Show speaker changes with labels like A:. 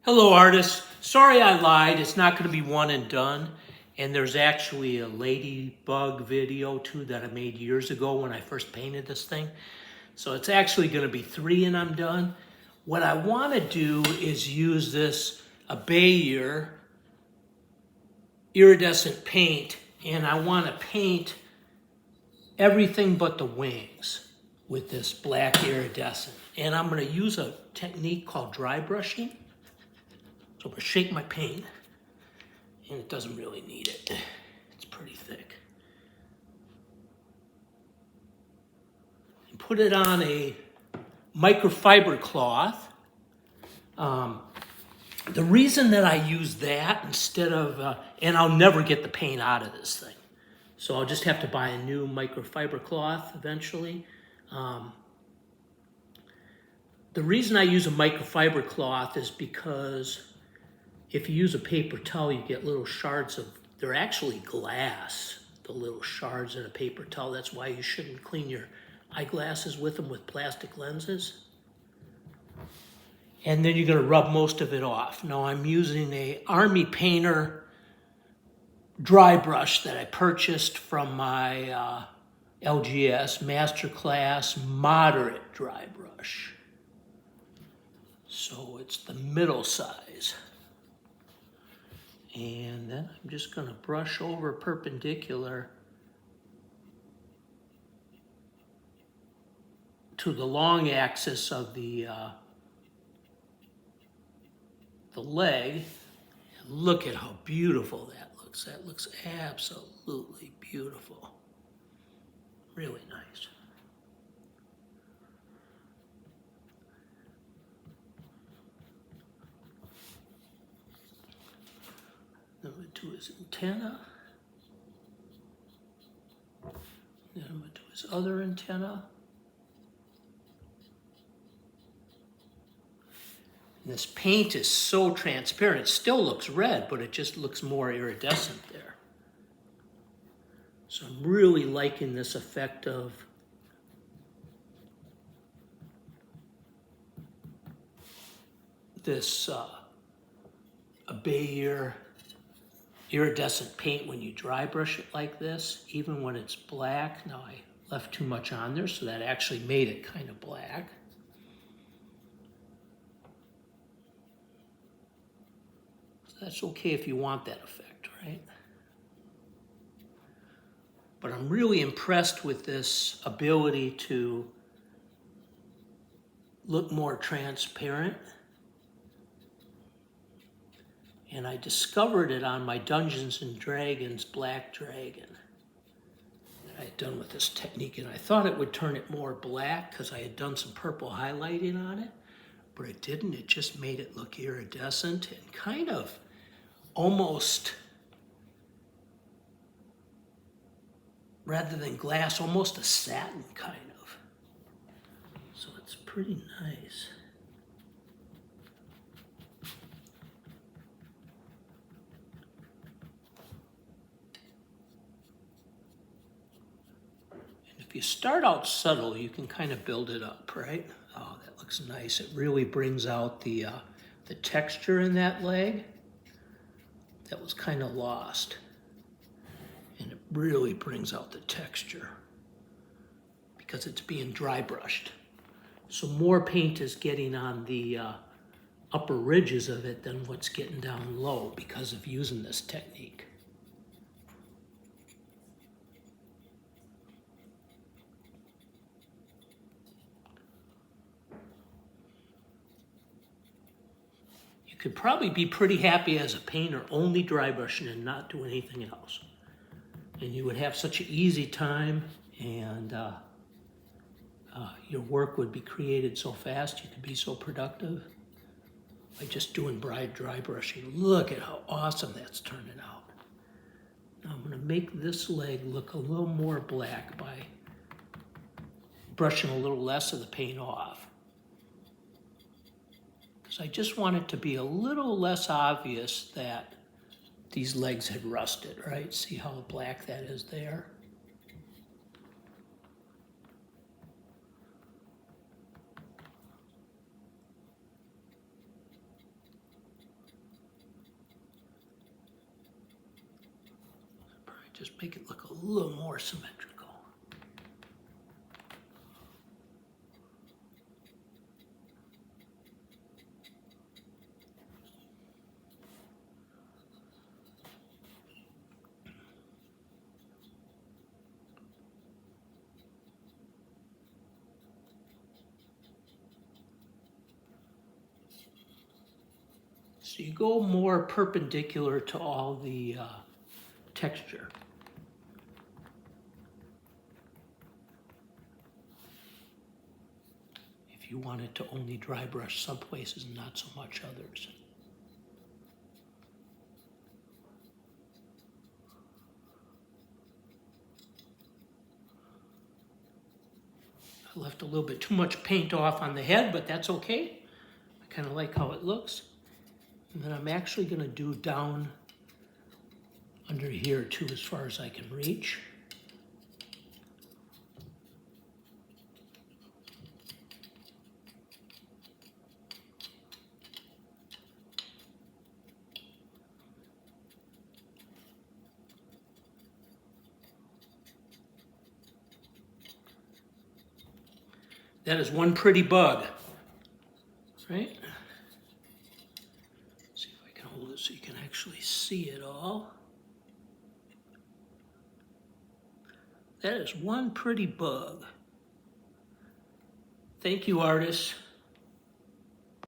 A: Hello artists, sorry I lied, it's not going to be one and done. And there's actually a LadyBug video too that I made years ago when I first painted this thing. So it's actually going to be 3 and I'm done. What I want to do is use this Abeier iridescent paint, and I want to paint everything but the wings with this black iridescent. And I'm going to use a technique called dry brushing. So I'm going to shake my paint, and it doesn't really need it. It's pretty thick. And put it on a microfiber cloth. The reason that I use that instead of, and I'll never get the paint out of this thing. So I'll just have to buy a new microfiber cloth eventually. The reason I use a microfiber cloth is because if you use a paper towel, you get little shards of, they're actually glass, the little shards in a paper towel. That's why you shouldn't clean your eyeglasses with them with plastic lenses. And then you're going to rub most of it off. Now I'm using a Army Painter dry brush that I purchased from my LGS Masterclass Moderate Dry Brush. So it's the middle size. And then I'm just going to brush over perpendicular to the long axis of the leg. And look at how beautiful that looks. That looks absolutely beautiful. Really nice. Then I'm going to do his antenna. Then I'm going to do his other antenna. And this paint is so transparent. It still looks red, but it just looks more iridescent there. So I'm really liking this effect of this Abeier iridescent paint when you dry brush it like this, even when it's black. Now I left too much on there, so that actually made it kind of black. So that's okay if you want that effect, right? But I'm really impressed with this ability to look more transparent. And I discovered it on my Dungeons and Dragons Black Dragon that I had done with this technique. And I thought it would turn it more black because I had done some purple highlighting on it, but it didn't. It just made it look iridescent and kind of almost, rather than glass, almost a satin kind of. So it's pretty nice. If you start out subtle, you can kind of build it up, right? Oh, that looks nice. It really brings out the texture in that leg that was kind of lost. And it really brings out the texture because it's being dry brushed. So more paint is getting on the upper ridges of it than what's getting down low because of using this technique. You could probably be pretty happy as a painter only dry brushing and not do anything else. And you would have such an easy time, and your work would be created so fast, you could be so productive by just doing dry brushing. Look at how awesome that's turning out. Now I'm going to make this leg look a little more black by brushing a little less of the paint off. Because I just want it to be a little less obvious that these legs had rusted, right? See how black that is there? Just make it look a little more symmetrical. So you go more perpendicular to all the texture. If you wanted to only dry brush some places and not so much others. I left a little bit too much paint off on the head, but that's okay. I kind of like how it looks. And then I'm actually going to do down under here too, as far as I can reach. That is one pretty bug, right? See if I can hold it so you can actually see it all. That is one pretty bug. Thank you, artists.